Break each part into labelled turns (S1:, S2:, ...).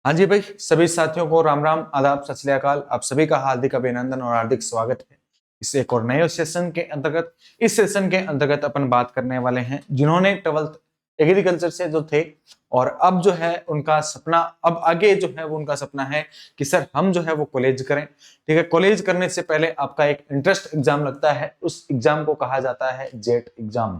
S1: हाँ जी भाई, सभी साथियों को राम राम, आदाब, सत श्री अकाल। आप सभी का हार्दिक अभिनंदन और हार्दिक स्वागत है इस एक और नए सेशन के अंतर्गत। इस सेशन के अंतर्गत अपन बात करने वाले हैं जिन्होंने 12th एग्रीकल्चर से जो थे और अब जो है उनका सपना, अब आगे जो है वो उनका सपना है कि सर हम जो है वो कॉलेज करें। ठीक है, कॉलेज करने से पहले आपका एक इंट्रेंस एग्जाम लगता है, उस एग्जाम को कहा जाता है जेट एग्जाम।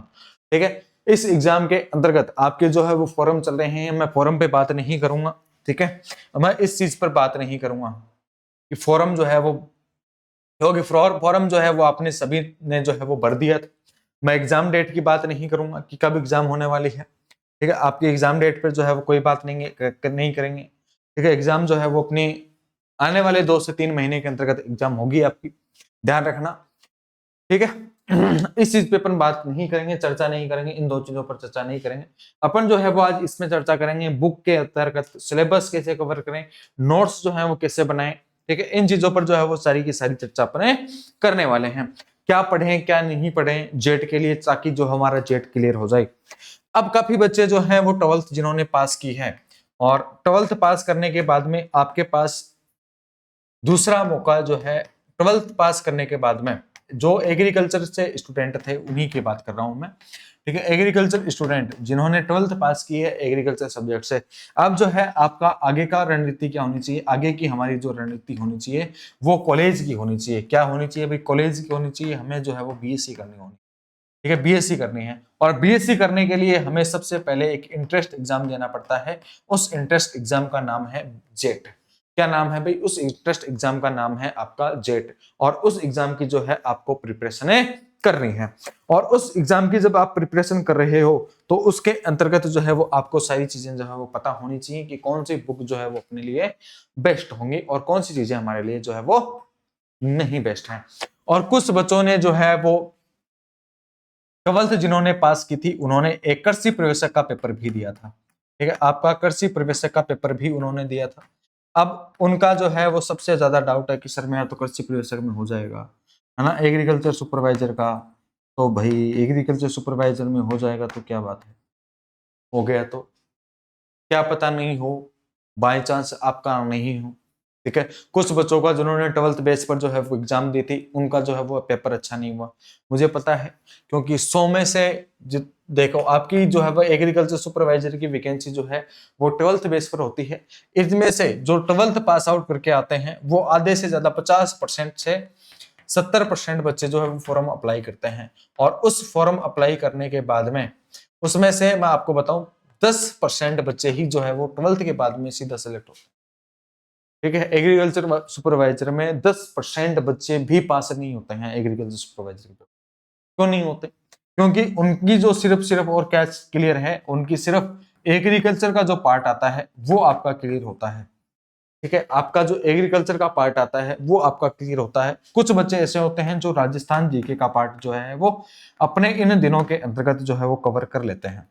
S1: ठीक है, इस एग्जाम के अंतर्गत आपके जो है वो फॉर्म चल रहे हैं। मैं फॉर्म पे बात नहीं करूंगा, ठीक है, मैं इस चीज पर बात नहीं करूंगा कि फॉर्म जो है वो, क्योंकि फॉर्म जो है वो आपने सभी ने जो है वो भर दिया था। मैं एग्जाम डेट की बात नहीं करूंगा कि कब एग्जाम होने वाली है। ठीक है, आपकी एग्जाम डेट पर जो है वो कोई बात नहीं है, नहीं करेंगे। ठीक है, एग्जाम जो है वो अपनी आने वाले 2 से 3 महीने के अंतर्गत एग्जाम होगी आपकी, ध्यान रखना। ठीक है, इस चीज पे अपन बात नहीं करेंगे, चर्चा नहीं करेंगे, इन दो चीजों पर चर्चा नहीं करेंगे। अपन जो है वो आज इसमें चर्चा करेंगे बुक के अंतर्गत सिलेबस कैसे कवर करें, नोट्स जो है वो कैसे बनाएं। ठीक है, इन चीजों पर जो है वो सारी की सारी चर्चा अपन करने वाले हैं। क्या पढ़ें क्या नहीं पढ़ें जेट के लिए, ताकि जो हमारा जेट क्लियर हो जाए। अब काफी बच्चे जो है वो 12th जिन्होंने पास की है और 12th पास करने के बाद में आपके पास दूसरा मौका जो है, 12th पास करने के बाद में जो एग्रीकल्चर से स्टूडेंट थे उन्हीं की बात कर रहा हूं मैं। ठीक है, एग्रीकल्चर स्टूडेंट जिन्होंने 12th पास की है एग्रीकल्चर सब्जेक्ट से, अब जो है आपका आगे का रणनीति क्या होनी चाहिए, आगे की हमारी जो रणनीति होनी चाहिए वो कॉलेज की होनी चाहिए। क्या होनी चाहिए भाई? कॉलेज की होनी चाहिए। हमें जो है वो बीएससी करनी होनी, ठीक है, बीएससी करनी है। और बीएससी करने के लिए हमें सबसे पहले एक इंट्रेंस एग्जाम देना पड़ता है। उस इंट्रेंस एग्जाम का नाम है जेट। क्या नाम है भाई? उस इंट्रेंस एग्जाम का नाम है आपका जेट। और उस एग्जाम की जो है आपको प्रिपरेशन करनी है। और उस एग्जाम की जब आप प्रिपरेशन कर रहे हो तो उसके अंतर्गत जो है वो आपको सारी चीजें जो है वो पता होनी चाहिए कि कौन सी बुक जो है वो अपने लिए बेस्ट होंगी और कौन सी चीजें हमारे लिए जो है वो नहीं बेस्ट है। और कुछ बच्चों ने जो है वो 12th जिन्होंने पास की थी उन्होंने एक कृषि प्रवेशक का पेपर भी दिया था। ठीक है, आपका कृषि प्रवेशक का पेपर भी उन्होंने दिया था। अब उनका जो है वो सबसे ज्यादा डाउट है कि सर मेरा तो कृषि प्रवेशक में हो जाएगा, है ना, एग्रीकल्चर सुपरवाइजर का। तो भाई एग्रीकल्चर सुपरवाइजर में हो जाएगा तो क्या बात है, हो गया तो क्या पता नहीं हो, बाय चांस आपका नहीं हो। ठीक है, कुछ बच्चों का जिन्होंने 12th बेस पर जो है वो एग्जाम दी थी उनका जो है वो पेपर अच्छा नहीं हुआ, मुझे पता है। क्योंकि 100 में से देखो आपकी जो है वो एग्रीकल्चर सुपरवाइजर की वैकेंसी जो है वो 12th बेस पर होती है। इसमें से जो 12th पास आउट करके आते हैं वो आधे से ज्यादा 50% से 70% बच्चे जो है वो फॉर्म अप्लाई करते हैं। और उस फॉर्म अप्लाई करने के बाद में उसमें से मैं आपको बताऊं 10% बच्चे ही जो है वो 12th के बाद में सीधा सेलेक्ट होते हैं। ठीक है, एग्रीकल्चर सुपरवाइजर में 10% बच्चे भी पास नहीं होते हैं एग्रीकल्चर सुपरवाइजर पे। क्यों नहीं होते? क्योंकि उनकी जो सिर्फ सिर्फ और क्या क्लियर है, उनकी सिर्फ एग्रीकल्चर का जो पार्ट आता है वो आपका क्लियर होता है। ठीक है, आपका जो एग्रीकल्चर का पार्ट आता है वो आपका क्लियर होता है। कुछ बच्चे ऐसे होते हैं जो राजस्थान जीके का पार्ट जो है वो अपने इन दिनों के अंतर्गत जो है वो कवर कर लेते हैं।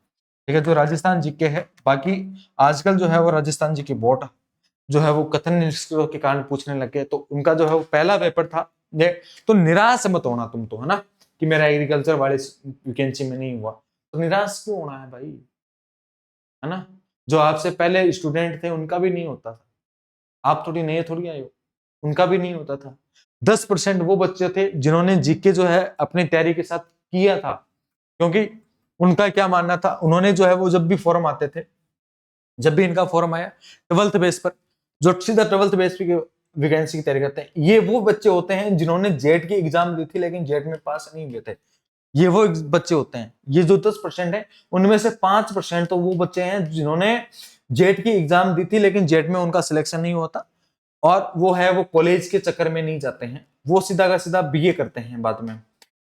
S1: ठीक है, जो राजस्थान जीके है, बाकी आजकल जो है वो राजस्थान जीके बोर्ड जो है वो कथन निष्क्रियों के कारण पूछने लगे, तो उनका जो है वो पहला पेपर था ये। तो निराश मत होना तुम, तो है ना, कि मेरा एग्रीकल्चर वाले वैकेंसी में नहीं हुआ। तो निराश क्यों होना है भाई, है ना? जो आपसे पहले स्टूडेंट थे उनका भी नहीं होता था, आप थोड़ी नए थोड़ी आए हो, उनका भी नहीं होता था। 10% वो बच्चे थे जिन्होंने जीके जो है अपनी तैयारी के साथ किया था। क्योंकि उनका क्या मानना था, उन्होंने जो है वो जब भी फॉर्म आते थे, जब भी इनका फॉर्म आया 12th बेस पर, जो सीधा 12th बेस पे वैकेंसी की तैयारी करते हैं, ये वो बच्चे होते हैं जिन्होंने जेट की एग्जाम दी थी लेकिन जेट में पास नहीं हुए थे। ये वो बच्चे होते हैं। ये जो 10% है उनमें से 5% तो वो बच्चे हैं जिन्होंने जेट की एग्जाम दी थी लेकिन जेट में उनका सिलेक्शन नहीं होता और वो है वो कॉलेज के चक्कर में नहीं जाते हैं, वो सीधा का सीधा बीए करते हैं बाद में।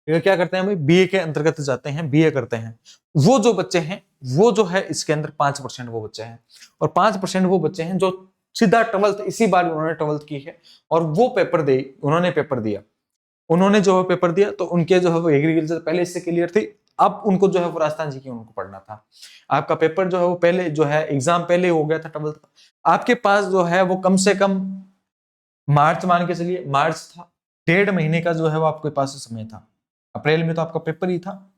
S1: ये क्या करते हैं भाई? बीए के अंतर्गत जाते हैं, बीए करते हैं। वो जो बच्चे हैं वो जो है इसके अंदर 5% वो बच्चे हैं। और 5% वो बच्चे हैं जो सीधा 12th, इसी बार उन्होंने 12th की है और वो पेपर दे, उन्होंने पेपर दिया। उन्होंने जो है पेपर दिया तो उनके जो है वो एग्रीकल्चर पहले इससे क्लियर थी। अब उनको जो है वो राजस्थान जी की उनको पढ़ना था। आपका पेपर जो है वो पहले जो है एग्जाम पहले हो गया था 12th का। आपके पास जो है वो कम से कम मार्च, मान के चलिए मार्च था, 1.5 महीने का जो है वो आपके पास समय था। अप्रैल में तो आपका पेपर ही था,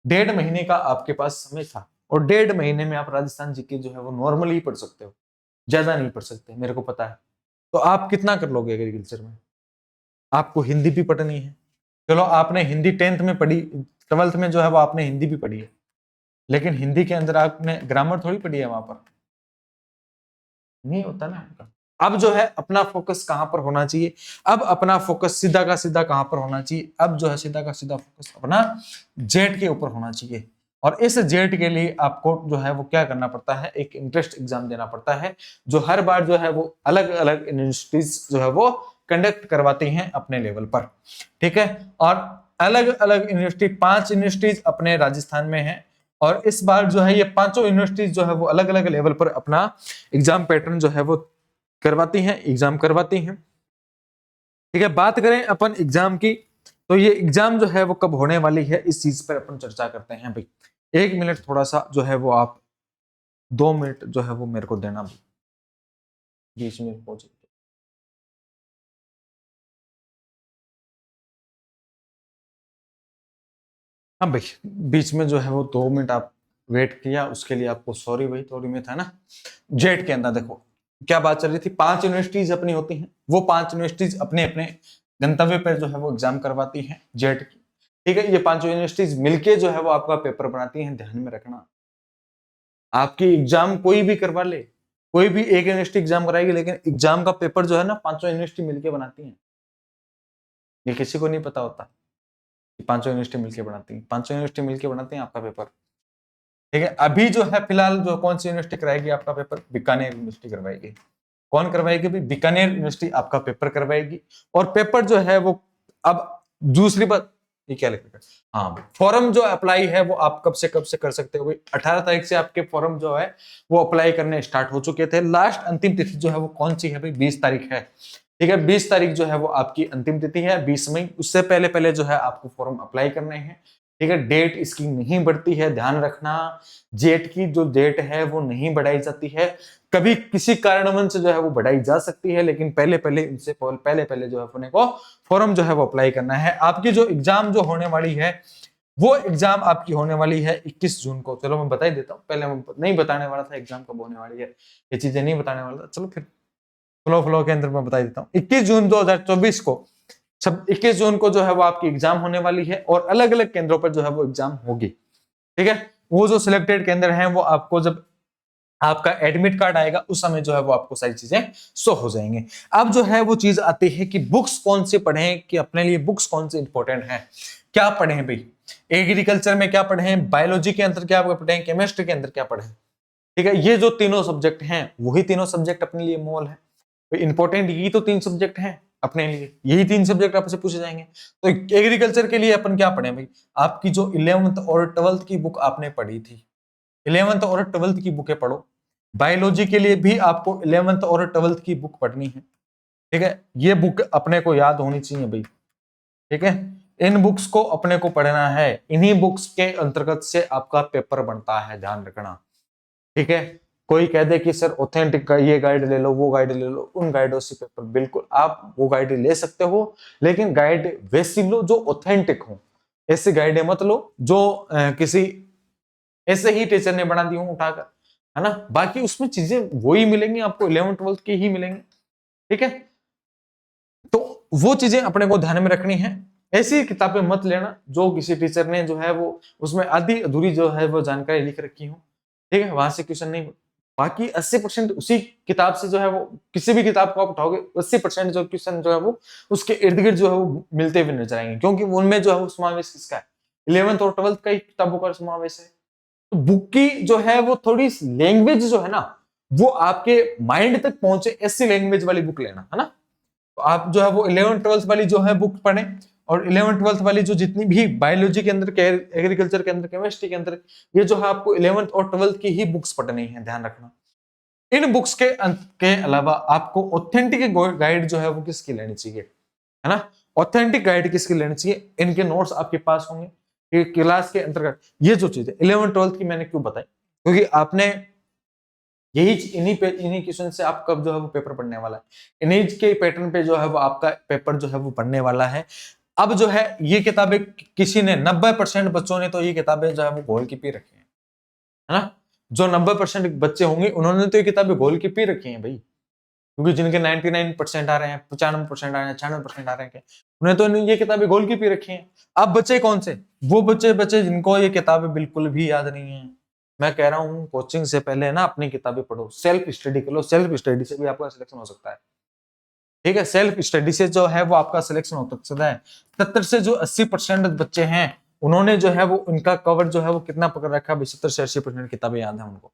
S1: 1.5 महीने का आपके पास समय था और 1.5 महीने में आप राजस्थान जीके जो है वो नॉर्मली पढ़ सकते हो। ज्यादा नहीं पढ़ सकते, मेरे को पता है। तो आप कितना कर लोगे एग्रीकल्चर में? आपको हिंदी भी पढ़नी है। चलो आपने हिंदी 10th में पढ़ी, 12th में जो है वो आपने हिंदी भी पढ़ी है, लेकिन हिंदी के अंदर आपने ग्रामर थोड़ी पढ़ी है वहां पर, नहीं होता ना आपका। अब जो है अपना फोकस कहां पर होना चाहिए? अब अपना फोकस सीधा का सीधा कहां पर होना चाहिए? अब जो है सीधा का सीधा फोकस अपना जेट के ऊपर होना चाहिए। और इस जेट के लिए आपको जो है वो क्या करना पड़ता है, एक इंटरेस्ट एग्जाम देना पड़ता है, जो हर बार जो है वो अलग अलग यूनिवर्सिटीज जो है वो कंडक्ट करवाती हैं अपने लेवल पर, ठीक है। और अलग अलग यूनिवर्सिटी, 5 यूनिवर्सिटीज अपने राजस्थान में है, और इस बार जो है ये पांचों यूनिवर्सिटीज जो है वो अलग अलग लेवल पर अपना एग्जाम पैटर्न जो है वो करवाती हैं, एग्जाम करवाती हैं, ठीक है। बात करें अपन एग्जाम की, तो ये एग्जाम जो है वो कब होने वाली है, इस चीज पर अपन चर्चा करते हैं भाई। 1 मिनट थोड़ा सा जो है वो आप 2 मिनट जो है वो मेरे को देना भाई, 20 मिनट पहुंचे। हाँ भाई, बीच में जो है वो 2 मिनट आप वेट किया, उसके लिए आपको सॉरी भाई, थोड़ी में था ना। जेट के अंदर देखो क्या बात चल रही थी, 5 यूनिवर्सिटीज अपनी होती हैं, वो 5 यूनिवर्सिटीज अपने अपने गंतव्य पर जो है वो एग्जाम करवाती हैं जेट की, ठीक है। ये 5 यूनिवर्सिटीज मिलके जो है वो आपका पेपर बनाती हैं, ध्यान में रखना। आपकी एग्जाम कोई भी करवा ले, कोई भी एक यूनिवर्सिटी एग्जाम कराएगी, लेकिन एग्जाम का पेपर जो है ना 5 यूनिवर्सिटी मिलके बनाती हैं। ये किसी को नहीं पता होता कि 5 यूनिवर्सिटी मिलके बनाती हैं, 5 यूनिवर्सिटी मिलके बनाती हैं आपका पेपर, ठीक है। अभी जो है फिलहाल जो कौन सी यूनिवर्सिटी कराएगी आपका पेपर? बीकानेर यूनिवर्सिटी करवाएगी। कौन करवाएगी भाई? बीकानेर यूनिवर्सिटी आपका पेपर करवाएगी। और पेपर जो है वो, अब दूसरी बात, ये क्या लिख रखा है, हाँ, फॉर्म जो अप्लाई है वो आप कब से कर सकते हो भाई? 18 तारीख से आपके फॉर्म जो है वो अप्लाई करने स्टार्ट हो चुके थे। लास्ट अंतिम तिथि जो है वो कौन सी है भाई? 20 तारीख है, ठीक है। 20 तारीख जो है वो आपकी अंतिम तिथि है, 20 मई। उससे पहले पहले जो है आपको फॉर्म अप्लाई करने हैं, ठीक है। डेट इसकी नहीं बढ़ती है, ध्यान रखना। जेट की जो डेट है वो नहीं बढ़ाई जाती है, कभी किसी कारणवश से जो है वो बढ़ाई जा सकती है, लेकिन पहले पहले इनसे पहले पहले जो है अपने को फॉर्म जो है वो अप्लाई करना है। आपकी जो एग्जाम जो होने वाली है, वो एग्जाम आपकी होने वाली है 21 जून को। चलो मैं बता ही देता हूँ, पहले मैं नहीं बताने वाला था एग्जाम कब होने वाली है, ये चीजें नहीं बताने वाला था। चलो फिर फ्लो के अंदर मैं बता देता हूँ। 21 जून 2024 को, सब 21 जून को जो है वो आपकी एग्जाम होने वाली है, और अलग अलग केंद्रों पर जो है वो एग्जाम होगी, ठीक है। वो जो सिलेक्टेड केंद्र हैं वो आपको जब आपका एडमिट कार्ड आएगा उस समय जो है वो आपको सारी चीजें शो हो जाएंगे। अब जो है वो चीज आती है कि बुक्स कौन से पढ़ें, कि अपने लिए बुक्स कौन से इंपॉर्टेंट है, क्या पढ़ें भाई? एग्रीकल्चर में क्या पढ़ें, बायोलॉजी के अंदर क्या पढ़ें, केमिस्ट्री के अंदर क्या पढ़ें, ठीक है। ये जो तीनों सब्जेक्ट हैं वही तीनों सब्जेक्ट अपने लिए मोल है, इंपॉर्टेंट यही तो 3 सब्जेक्ट हैं अपने लिए, यही 3 सब्जेक्ट आपसे पूछे जाएंगे। तो एग्रीकल्चर के लिए अपन क्या पढ़ें भाई? आपकी जो 11th और 12th की बुक आपने पढ़ी थी, 11th और 12th की बुकें पढ़ो। बायोलॉजी के लिए भी आपको 11th और 12th की बुक पढ़नी है, ठीक है। ये बुक अपने को याद होनी चाहिए भाई, ठीक है। इन बुक्स को अपने को पढ़ना है, इन्हीं बुक्स के अंतर्गत से आपका पेपर बनता है, ध्यान रखना, ठीक है। कोई कह दे कि सर ऑथेंटिक का ये गाइड ले लो, वो गाइड ले लो, उन गाइडों से पेपर, बिल्कुल आप वो गाइड ले सकते हो, लेकिन गाइड वैसी लो जो ऑथेंटिक हो। ऐसी गाइडें मत लो जो किसी ऐसे ही टीचर ने बना दी हो उठाकर, है ना। बाकी उसमें चीजें वही मिलेंगी आपको, 11th 12th की ही मिलेंगी, ठीक है। तो वो चीजें अपने को ध्यान में रखनी है। ऐसी किताबें मत लेना जो किसी टीचर ने जो है वो उसमें आधी अधूरी जो है वो जानकारी लिख रखी हो, ठीक है, वहां से क्वेश्चन नहीं। बाकी 80% उसी किताब से जो है वो, किसी भी किताब को आप उठाओगे 80% जो क्वेश्चन जो है वो उसके इर्द गिर्द जो है वो मिलते हुए नजर आएंगे, क्योंकि उनमें जो है वो समावेश किसका है? 11th और 12th का ही किताबों का समावेश है। तो बुक की जो है वो थोड़ी लैंग्वेज जो है ना वो आपके माइंड तक पहुंचे, ऐसी लैंग्वेज वाली बुक लेना, है ना। तो आप जो है वो 11th 12th वाली जो है बुक पढ़ें, और 11th 12th वाली जो जितनी भी बायोलॉजी के अंदर, एग्रीकल्चर के अंदर, केमिस्ट्री के अंदर, ये जो है आपको 11th और 12th की ही बुक्स पढ़नी है, ध्यान रखना। इन बुक्स के अलावा आपको ऑथेंटिक गाइड जो है वो किसकी लेनी चाहिए, है ना। ऑथेंटिक गाइड किसकी लेनी चाहिए? इनके नोट्स आपके पास होंगे कि क्लास के अंतर्गत ये जो चीज है 11th 12th की मैंने क्यों बताई, क्योंकि आपने यही इन्हीं क्वेश्चन से आपका जो है वो पेपर पढ़ने वाला है, इन्हीं के पैटर्न पे जो है वो आपका पेपर जो है वो पढ़ने वाला है। अब जो है ये किताबें किसी ने 90% बच्चों ने तो ये किताबें जो है वो घोल के पी रखी है ना। जो 90% बच्चे होंगे उन्होंने तो ये किताबें घोल के पी रखी हैं भाई, क्योंकि जिनके 99% आ रहे हैं, 95% आ रहे हैं, 96% आ रहे हैं, उन्हें तो ये किताबें घोल के पी रखी हैं। अब बच्चे कौन से? वो बच्चे जिनको ये किताबें बिल्कुल भी याद नहीं है। मैं कह रहा हूँ कोचिंग से पहले ना अपनी किताबें पढ़ो, सेल्फ स्टडी कर लो, सेल्फ स्टडी से भी आपका सिलेक्शन हो सकता है। ठीक है, सेल्फ स्टडी से जो है वो आपका सिलेक्शन हो सकता है। 70 से जो 80% बच्चे हैं उन्होंने जो है वो उनका कवर जो है वो कितना पकड़ रखा है, 70 से 80% किताबें याद है उनको।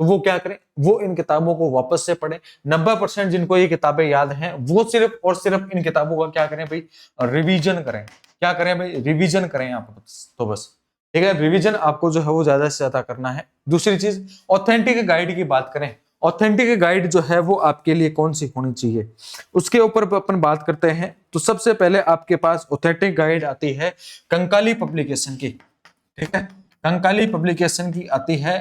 S1: तो वो क्या करें, वो इन किताबों को वापस से पढ़ें। 90% जिनको ये किताबें याद हैं वो सिर्फ और सिर्फ इन किताबों का क्या करें भाई, रिवीजन करें। क्या करें भाई, रिवीजन करें आप तो बस। ठीक है, रिवीजन आपको जो है वो ज्यादा से ज्यादा करना है। दूसरी चीज, ऑथेंटिक गाइड की बात करें। ऑथेंटिक गाइड जो है वो आपके लिए कौन सी होनी चाहिए, उसके ऊपर अपन बात करते हैं। तो सबसे पहले आपके पास ऑथेंटिक गाइड आती है कंकाली पब्लिकेशन की। ठीक है, कंकाली पब्लिकेशन की आती है।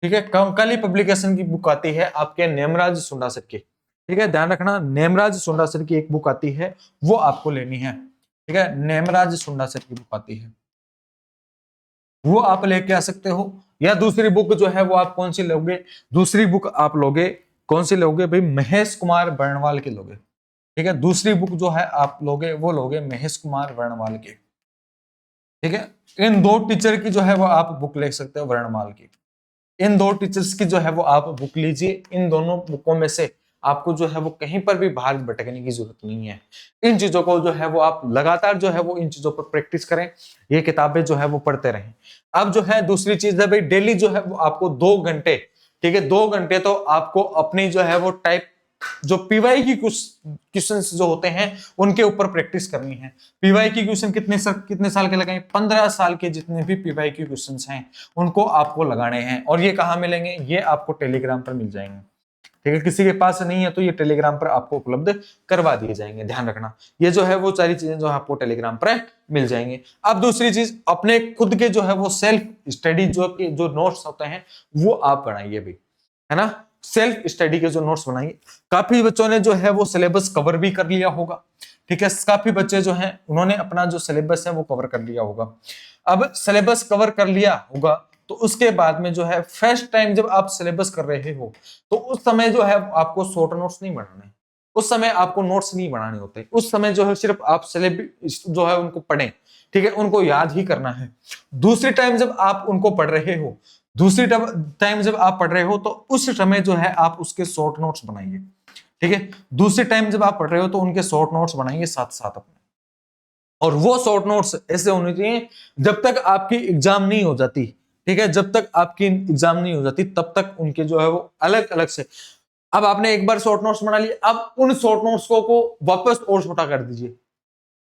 S1: ठीक है, कंकाली पब्लिकेशन की बुक आती है आपके नेमराज सुंडा सर की। ठीक है, ध्यान रखना, नेमराज सुंडा सर की एक बुक आती है, वो आपको लेनी है। ठीक है, नेमराज सुंडा सर की बुक आती है, वो आप लेके आ सकते हो। या दूसरी बुक जो है वो आप कौन सी लोगे, दूसरी बुक आप लोगे, कौन सी लोगे भाई, महेश कुमार बर्णवाल की लोगे। ठीक है, दूसरी बुक जो है आप लोगे वो लोगे महेश कुमार वर्णवाल की। ठीक है, इन दो टीचर की जो है वो आप बुक ले सकते हो, वर्णमाल की। इन दो टीचर्स की जो है वो आप बुक लीजिए। इन दोनों बुकों में से आपको जो है वो कहीं पर भी बाहर भटकने की जरूरत नहीं है। इन चीजों को जो है वो आप लगातार जो है वो इन चीजों पर प्रैक्टिस करें, ये किताबें जो है वो पढ़ते रहें। अब जो है दूसरी चीज है भाई, डेली जो है वो आपको 2 घंटे, ठीक है, 2 घंटे तो आपको अपनी जो है वो टाइप जो पीवाई की कुछ क्वेश्चंस जो होते हैं उनके ऊपर प्रैक्टिस करनी है। पीवाई की क्वेश्चन कितने साल के लगाएं, 15 साल के जितने भी पीवाई की क्वेश्चंस हैं उनको आपको लगाने हैं। और ये कहाँ मिलेंगे, ये आपको टेलीग्राम पर मिल जाएंगे। ठीक है, किसी के पास नहीं है तो ये टेलीग्राम पर आपको उपलब्ध करवा दिए जाएंगे। ध्यान रखना, ये जो है वो सारी चीजें जो आपको टेलीग्राम पर मिल जाएंगे। अब दूसरी चीज, अपने खुद के जो है वो सेल्फ स्टडी जो नोट्स होते हैं वो आप बनाइए भी, है ना। सेल्फ स्टडी के जो नोट्स बनाइए। काफी बच्चों ने जो है वो सिलेबस कवर भी कर लिया होगा। ठीक है, काफी बच्चे जो हैं उन्होंने अपना जो सिलेबस है वो कवर कर लिया होगा। अब सिलेबस कवर कर लिया होगा तो उसके बाद में जो है फर्स्ट टाइम जब आप सिलेबस कर रहे हो तो उस समय जो है आपको शॉर्ट नोट्स नहीं बनाने, उस समय आपको नोट्स नहीं बनाने होते। उस समय जो है सिर्फ आप सिलेबस जो है उनको पढ़ें। ठीक है, उनको याद ही करना है। दूसरी टाइम जब आप उनको पढ़ रहे हो, दूसरी टाइम जब आप पढ़ रहे हो तो उस समय जो है आप उसके शॉर्ट नोट्स बनाइए। ठीक है, दूसरी टाइम जब आप पढ़ रहे हो तो उनके शॉर्ट नोट्स बनाइए साथ साथ अपने। और वो शॉर्ट नोट्स ऐसे होने चाहिए जब तक आपकी एग्जाम नहीं हो जाती। ठीक है, जब तक आपकी एग्जाम नहीं हो जाती तब तक उनके जो है वो अलग अलग से। अब आपने एक बार शॉर्ट नोट्स बना लिए, अब उन शॉर्ट नोट्स को वापस और छोटा कर दीजिए।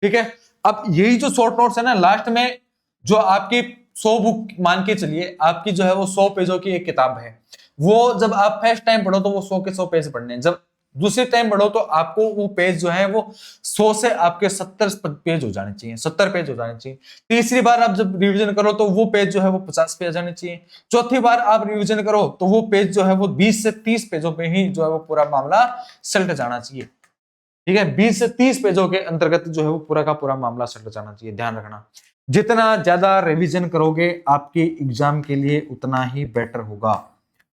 S1: ठीक है, अब यही जो शॉर्ट नोट्स है ना, लास्ट में जो आपकी 100 बुक मान के चलिए, आपकी जो है वो 100 पेजों की एक किताब है, वो जब आप फर्स्ट टाइम पढ़ो तो वो 100 के 100 पेज पढ़ने हैं। जब दूसरी टाइम पढ़ो तो आपको वो पेज जो है वो 100 से आपके 70 पेज हो जाने चाहिए, 70 पेज हो जाने चाहिए। तीसरी बार आप जब रिवीजन करो तो वो पेज जो है वो 50 पे आ जाने चाहिए। चौथी बार आप रिवीजन करो तो वो पेज जो है वो 20 से 30 पेजों पे ही जो है वो पूरा मामला सलट जाना चाहिए। ठीक है, 20 से 30 पेजों के अंतर्गत जो है वो पूरा का पूरा मामला सलट जाना चाहिए। ध्यान रखना, जितना ज्यादा रिवीजन करोगे आपके एग्जाम के लिए उतना ही बेटर होगा।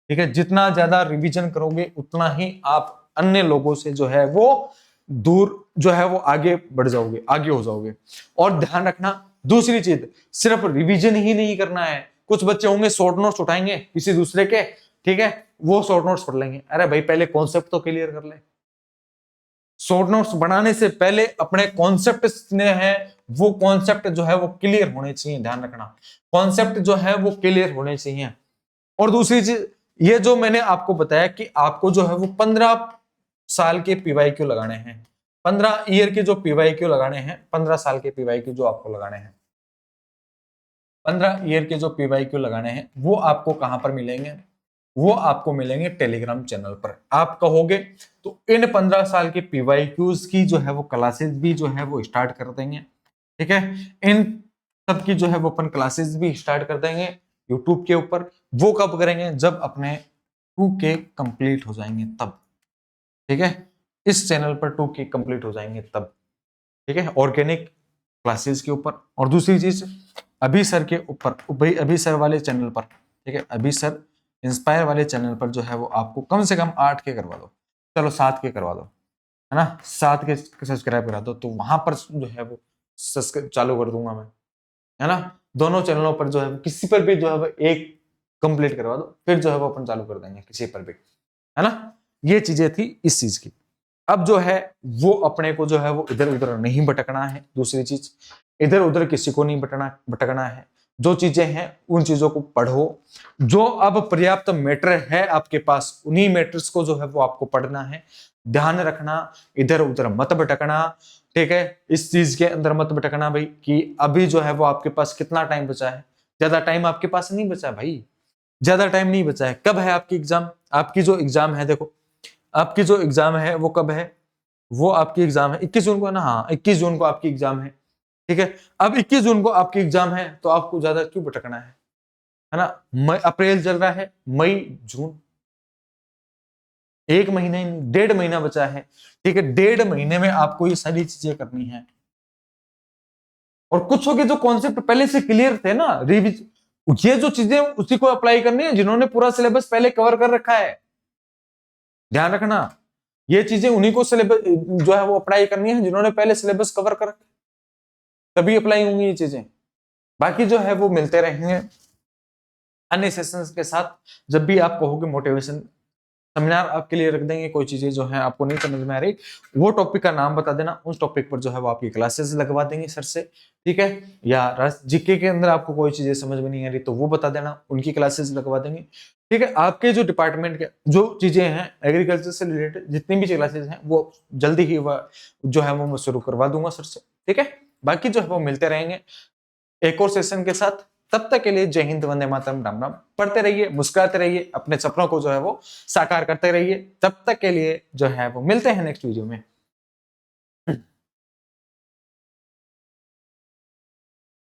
S1: ठीक है, जितना ज्यादा रिवीजन करोगे उतना ही आप अन्य लोगों से जो है वो दूर जो है वो आगे बढ़ जाओगे, आगे हो जाओगे। और ध्यान रखना दूसरी चीज, सिर्फ रिवीजन ही नहीं करना है। कुछ बच्चे होंगे शॉर्ट नोट्स उठाएंगे किसी दूसरे के, ठीक है, वो शॉर्ट नोट्स पढ़ लेंगे। अरे भाई पहले कॉन्सेप्ट तो क्लियर कर ले। शॉर्ट नोट्स बनाने से पहले अपने कॉन्सेप्ट हैं वो कॉन्सेप्ट जो है वो क्लियर होने चाहिए। ध्यान रखना, कॉन्सेप्ट जो है वो क्लियर होने चाहिए। और दूसरी चीज, ये जो मैंने आपको बताया कि आपको जो है वो 15 साल के पीवाईक्यू लगाने हैं, 15 ईयर के जो पीवाईक्यू लगाने हैं, 15 साल के पीवाईक्यू जो आपको लगाने हैं, 15 ईयर के जो पीवाईक्यू लगाने हैं वो आपको कहां पर मिलेंगे, वो आपको मिलेंगे टेलीग्राम चैनल पर। आप कहोगे तो इन 15 साल के पीवाईक्यूज की जो है वो क्लासेस भी जो है वो स्टार्ट कर देंगे। ठीक है, इन सब की जो है वो अपन क्लासेस भी स्टार्ट कर देंगे यूट्यूब के ऊपर। वो कब करेंगे, जब अपने 2K कंप्लीट हो जाएंगे तब। ठीक है, इस चैनल पर 2K कंप्लीट हो जाएंगे तब। ठीक है, ऑर्गेनिक क्लासेस के ऊपर। और दूसरी चीज, अभी सर के ऊपर, भाई अभी सर वाले चैनल पर, ठीक है, अभी सर इंस्पायर वाले चैनल पर जो है वो आपको कम से कम 8 के करवा दो, चलो 7 के करवा दो, है ना, 7 के सब्सक्राइब करा दो, तो वहां पर जो है वो सब्सक्राइब चालू कर दूंगा मैं, है ना। दोनों चैनलों पर जो है वो किसी पर भी जो है वो एक कंप्लीट करवा दो, फिर जो है वो अपन चालू कर देंगे किसी पर भी, है ना। ये चीजें थी इस चीज की। अब जो है वो अपने को जो है वो इधर उधर नहीं भटकना है। दूसरी चीज, इधर उधर किसी को नहीं भटकना है। जो चीजें हैं उन चीजों को पढ़ो। जो अब पर्याप्त मैटर है आपके पास, उन्हीं मैटर्स को जो है वो आपको पढ़ना है। ध्यान रखना, इधर उधर मत भटकना, ठीक है। इस चीज के अंदर मत भटकना भाई कि अभी जो है वो आपके पास कितना टाइम बचा है। ज्यादा टाइम आपके पास नहीं बचा भाई, ज्यादा टाइम नहीं बचा है। कब है आपकी एग्जाम? आपकी जो एग्जाम है, देखो आपकी जो एग्जाम है वो कब है? वो आपकी एग्जाम है 21 जून को, है ना। हाँ, 21 जून को आपकी एग्जाम है, ठीक है। अब 21 जून को आपकी एग्जाम है, तो आपको ज्यादा क्यों भटकना है ना। मई अप्रैल चल रहा है, मई जून, 1 महीने, 1.5 महीना बचा है, ठीक है। 1.5 महीने में आपको ये सारी चीजें करनी है। और कुछ हो के जो कॉन्सेप्ट पहले से क्लियर थे ना, रिविज, ये जो चीजें उसी को अप्लाई करनी है जिन्होंने पूरा सिलेबस पहले कवर कर रखा है। ध्यान रखना, ये चीजें उन्हीं को सिलेबस जो है वो अप्लाई करनी है जिन्होंने पहले सिलेबस कवर कर रखा है, तभी अप्लाई होंगी ये चीजें। बाकी जो है वो मिलते रहेंगे अन्य सेशंस के साथ। जब भी आप कहोगे मोटिवेशन सेमिनार आपके लिए रख देंगे। कोई चीजें जो है आपको नहीं समझ में आ रही, वो टॉपिक का नाम बता देना, उस टॉपिक पर जो है वो आपकी क्लासेस लगवा देंगे सर से, ठीक है। या जीके के अंदर आपको कोई चीजें समझ में नहीं आ रही तो वो बता देना, उनकी क्लासेस लगवा देंगे, ठीक है। आपके जो डिपार्टमेंट के जो चीजें हैं एग्रीकल्चर से रिलेटेड जितनी भी क्लासेस हैं वो जल्दी ही जो है वो मैं शुरू करवा दूंगा सर से, ठीक है। बाकी जो है वो मिलते रहेंगे एक और सेशन के साथ। तब तक के लिए जय हिंद, वंदे मातरम, राम राम। पढ़ते रहिए, मुस्कुराते रहिए, अपने सपनों को जो है वो साकार करते रहिए। तब तक के लिए जो है वो मिलते हैं नेक्स्ट वीडियो में।